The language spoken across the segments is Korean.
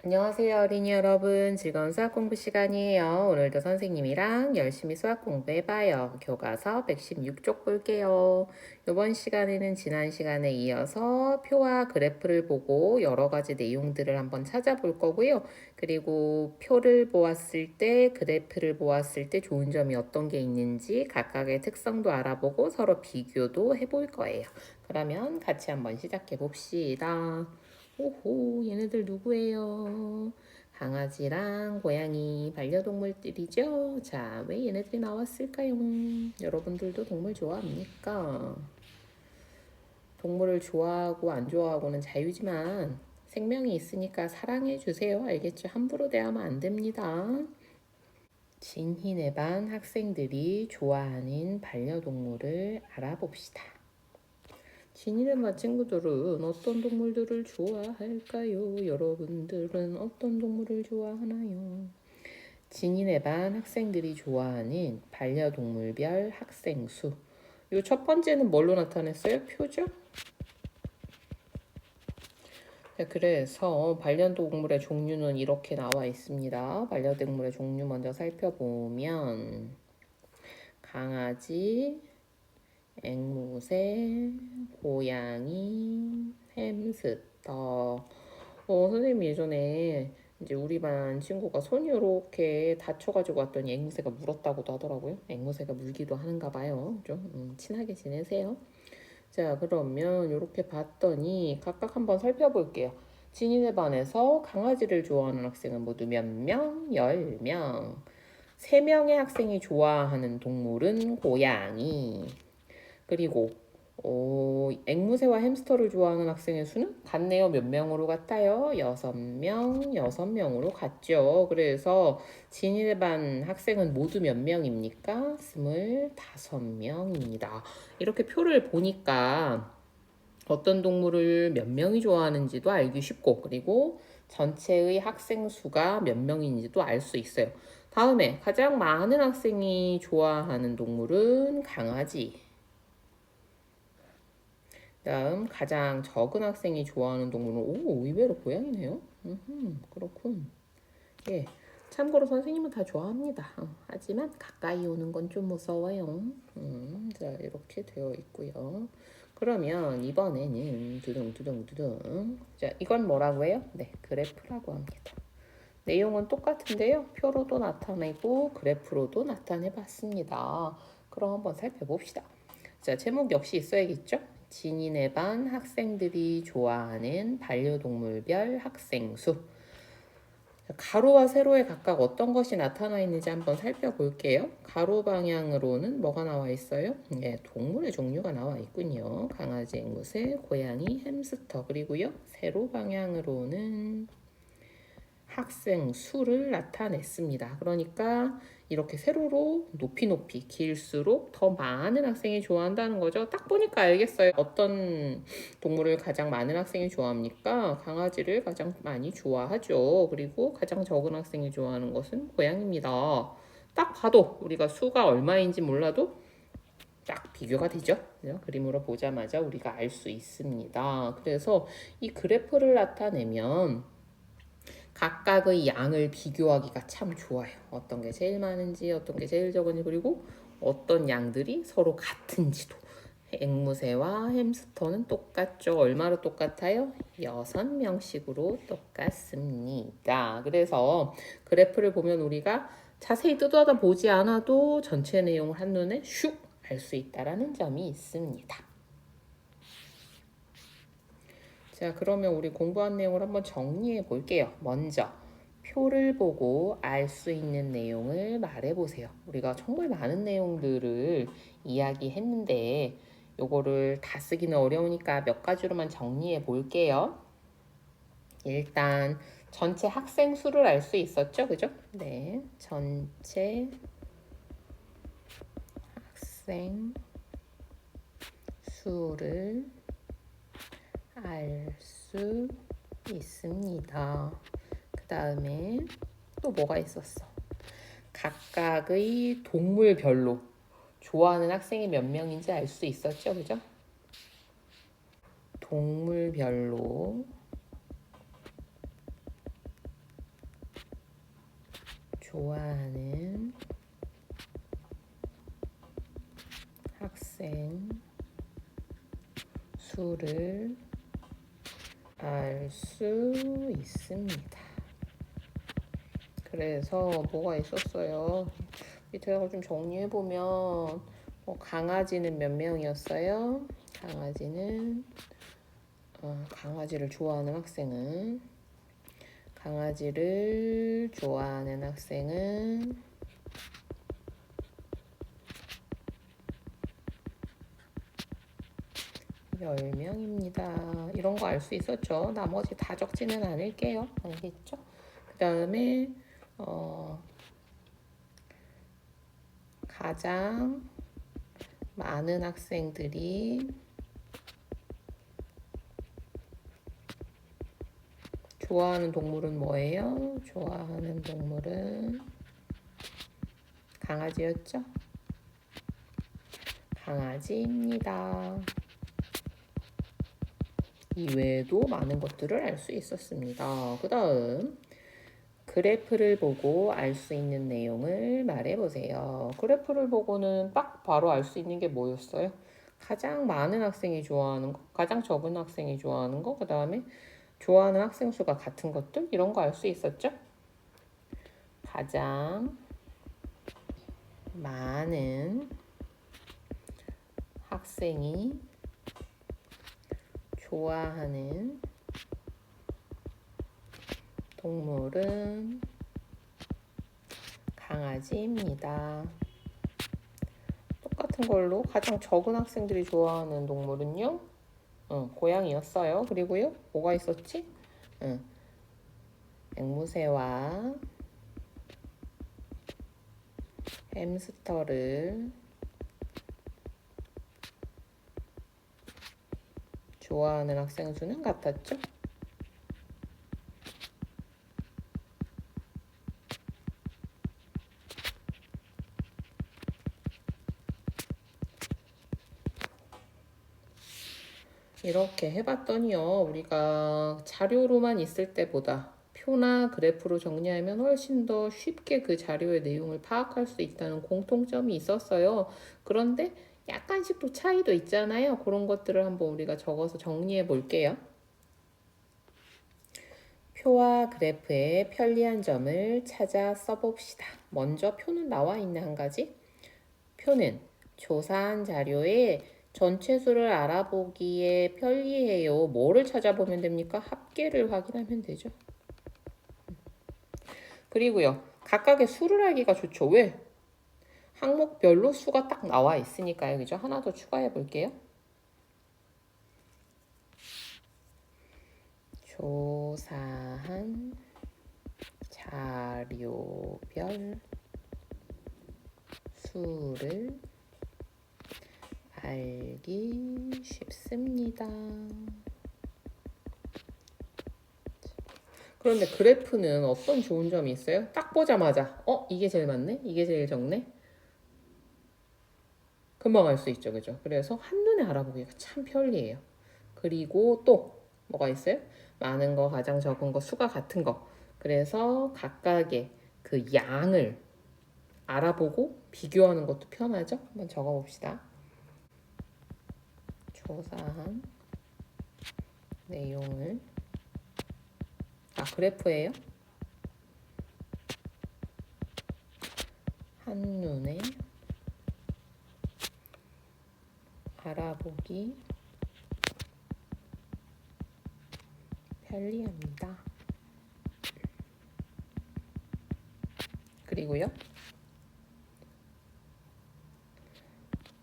안녕하세요, 어린이 여러분. 즐거운 수학 공부 시간이에요. 오늘도 선생님이랑 열심히 수학 공부해봐요. 교과서 116쪽 볼게요. 이번 시간에는 지난 시간에 이어서 표와 그래프를 보고 여러 가지 내용들을 한번 찾아볼 거고요. 그리고 표를 보았을 때, 그래프를 보았을 때 좋은 점이 어떤 게 있는지 각각의 특성도 알아보고 서로 비교도 해볼 거예요. 그러면 같이 한번 시작해 봅시다. 오호, 얘네들 누구예요? 강아지랑 고양이 반려동물들이죠? 자, 왜 얘네들이 나왔을까요? 여러분들도 동물 좋아합니까? 동물을 좋아하고 안 좋아하고는 자유지만 생명이 있으니까 사랑해 주세요. 알겠죠? 함부로 대하면 안 됩니다. 진희네 반 학생들이 좋아하는 반려동물을 알아봅시다. 진이네 반 친구들은 어떤 동물들을 좋아할까요? 여러분들은 어떤 동물을 좋아하나요? 진이네 반 학생들이 좋아하는 반려동물별 학생수. 이 첫 번째는 뭘로 나타냈어요? 표죠? 자, 그래서 반려동물의 종류는 이렇게 나와 있습니다. 반려동물의 종류 먼저 살펴보면 강아지, 앵무새, 고양이, 햄스터. 선생님이 예전에 이제 우리 반 친구가 손이 이렇게 다쳐가지고 왔더니 앵무새가 물었다고도 하더라고요. 앵무새가 물기도 하는가 봐요. 좀 친하게 지내세요. 자, 그러면 이렇게 봤더니 각각 한번 살펴볼게요. 진이네 반에서 강아지를 좋아하는 학생은 모두 몇 명? 10명. 3명의 학생이 좋아하는 동물은 고양이. 그리고 앵무새와 햄스터를 좋아하는 학생의 수는 같네요. 몇 명으로 같아요? 6명, 6명으로 같죠. 그래서 진일의 반 학생은 모두 몇 명입니까? 25명입니다. 이렇게 표를 보니까 어떤 동물을 몇 명이 좋아하는지도 알기 쉽고, 그리고 전체의 학생 수가 몇 명인지도 알 수 있어요. 다음에 가장 많은 학생이 좋아하는 동물은 강아지. 다음 가장 적은 학생이 좋아하는 동물은 의외로 고양이네요. 그렇군. 예. 참고로 선생님은 다 좋아합니다. 하지만 가까이 오는 건 좀 무서워요. 자, 이렇게 되어 있고요. 그러면 이번에는 두둥두둥두둥. 자, 이건 뭐라고 해요? 네, 그래프라고 합니다. 내용은 똑같은데요. 표로도 나타내고 그래프로도 나타내 봤습니다. 그럼 한번 살펴봅시다. 자, 제목 역시 있어야겠죠? 진인의 반 학생들이 좋아하는 반려동물별 학생수. 가로와 세로에 각각 어떤 것이 나타나 있는지 한번 살펴볼게요. 가로 방향으로는 뭐가 나와 있어요? 네, 동물의 종류가 나와 있군요. 강아지, 앵무새, 고양이, 햄스터. 그리고요, 세로 방향으로는 학생 수를 나타냈습니다. 그러니까 이렇게 세로로 높이 길수록 더 많은 학생이 좋아한다는 거죠. 딱 보니까 알겠어요. 어떤 동물을 가장 많은 학생이 좋아합니까? 강아지를 가장 많이 좋아하죠. 그리고 가장 적은 학생이 좋아하는 것은 고양이입니다. 딱 봐도 우리가 수가 얼마인지 몰라도 딱 비교가 되죠. 그림으로 보자마자 우리가 알 수 있습니다. 그래서 이 그래프를 나타내면 각각의 양을 비교하기가 참 좋아요. 어떤 게 제일 많은지, 어떤 게 제일 적은지, 그리고 어떤 양들이 서로 같은지도. 앵무새와 햄스터는 똑같죠. 얼마로 똑같아요? 6명씩으로 똑같습니다. 그래서 그래프를 보면 우리가 자세히 뜯어다 보지 않아도 전체 내용을 한눈에 슉 알 수 있다는 점이 있습니다. 자, 그러면 우리 공부한 내용을 한번 정리해 볼게요. 먼저 표를 보고 알 수 있는 내용을 말해 보세요. 우리가 정말 많은 내용들을 이야기했는데 요거를 다 쓰기는 어려우니까 몇 가지로만 정리해 볼게요. 일단 전체 학생 수를 알 수 있었죠? 그죠? 네. 전체 학생 수를 알 수 있습니다. 그 다음에 또 뭐가 있었어? 각각의 동물별로 좋아하는 학생이 몇 명인지 알 수 있었죠, 그죠? 동물별로 좋아하는 학생 수를 알 수 있습니다. 그래서 뭐가 있었어요? 밑에다가 좀 정리해보면 강아지는 몇 명이었어요? 강아지를 좋아하는 학생은 10명입니다. 이런 거 알 수 있었죠? 나머지 다 적지는 않을게요. 알겠죠? 그 다음에 가장 많은 학생들이 좋아하는 동물은 뭐예요? 좋아하는 동물은 강아지였죠? 강아지입니다. 이외에도 많은 것들을 알 수 있었습니다. 그 다음 그래프를 보고 알 수 있는 내용을 말해보세요. 그래프를 보고는 딱 바로 알 수 있는 게 뭐였어요? 가장 많은 학생이 좋아하는 거, 가장 적은 학생이 좋아하는 거, 그 다음에 좋아하는 학생 수가 같은 것들 이런 거 알 수 있었죠? 가장 많은 학생이 좋아하는 동물은 강아지입니다. 똑같은 걸로 가장 적은 학생들이 좋아하는 동물은요? 고양이였어요. 그리고요, 뭐가 있었지? 앵무새와 햄스터를 좋아하는 학생 수는 같았죠? 이렇게 해봤더니요, 우리가 자료로만 있을 때보다 표나 그래프로 정리하면 훨씬 더 쉽게 그 자료의 내용을 파악할 수 있다는 공통점이 있었어요. 그런데 약간씩 또 차이도 있잖아요. 그런 것들을 한번 우리가 적어서 정리해 볼게요. 표와 그래프의 편리한 점을 찾아 써봅시다. 먼저 표는 나와 있는 한 가지. 표는 조사한 자료에 전체 수를 알아보기에 편리해요. 뭐를 찾아보면 됩니까? 합계를 확인하면 되죠. 그리고요, 각각의 수를 알기가 좋죠. 왜? 항목별로 수가 딱 나와 있으니까요. 그죠? 하나 더 추가해 볼게요. 조사한 자료별 수를 알기 쉽습니다. 그런데 그래프는 어떤 좋은 점이 있어요? 딱 보자마자 이게 제일 많네? 이게 제일 적네? 금방 알 수 있죠. 그죠? 그래서 한눈에 알아보기가 참 편리해요. 그리고 또 뭐가 있어요? 많은 거, 가장 적은 거, 수가 같은 거. 그래서 각각의 그 양을 알아보고 비교하는 것도 편하죠? 한번 적어봅시다. 조사한 내용을 그래프예요. 한눈에 알아보기 편리합니다. 그리고요,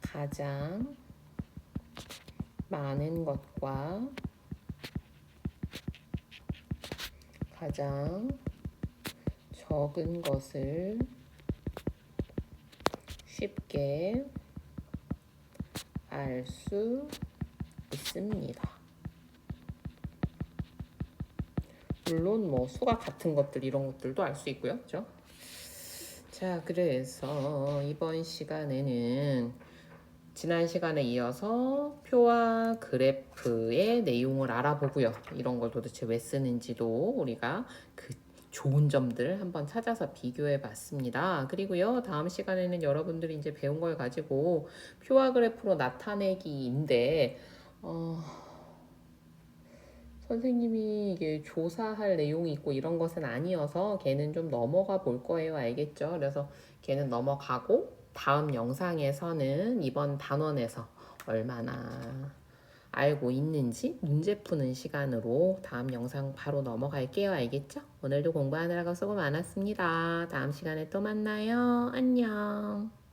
가장 많은 것과 가장 적은 것을 쉽게 알 수 있습니다. 물론 뭐 수가 같은 것들 이런 것들도 알 수 있고요. 그죠? 자, 그래서 이번 시간에는 지난 시간에 이어서 표와 그래프의 내용을 알아보고요. 이런 걸 도대체 왜 쓰는지도 우리가 그 좋은 점들 한번 찾아서 비교해 봤습니다. 그리고요, 다음 시간에는 여러분들이 이제 배운 걸 가지고 표와 그래프로 나타내기인데, 선생님이 이게 조사할 내용이 있고 이런 것은 아니어서 걔는 좀 넘어가 볼 거예요. 알겠죠? 그래서 걔는 넘어가고 다음 영상에서는 이번 단원에서 얼마나 알고 있는지 문제 푸는 시간으로 다음 영상 바로 넘어갈게요. 알겠죠? 오늘도 공부하느라고 수고 많았습니다. 다음 시간에 또 만나요. 안녕.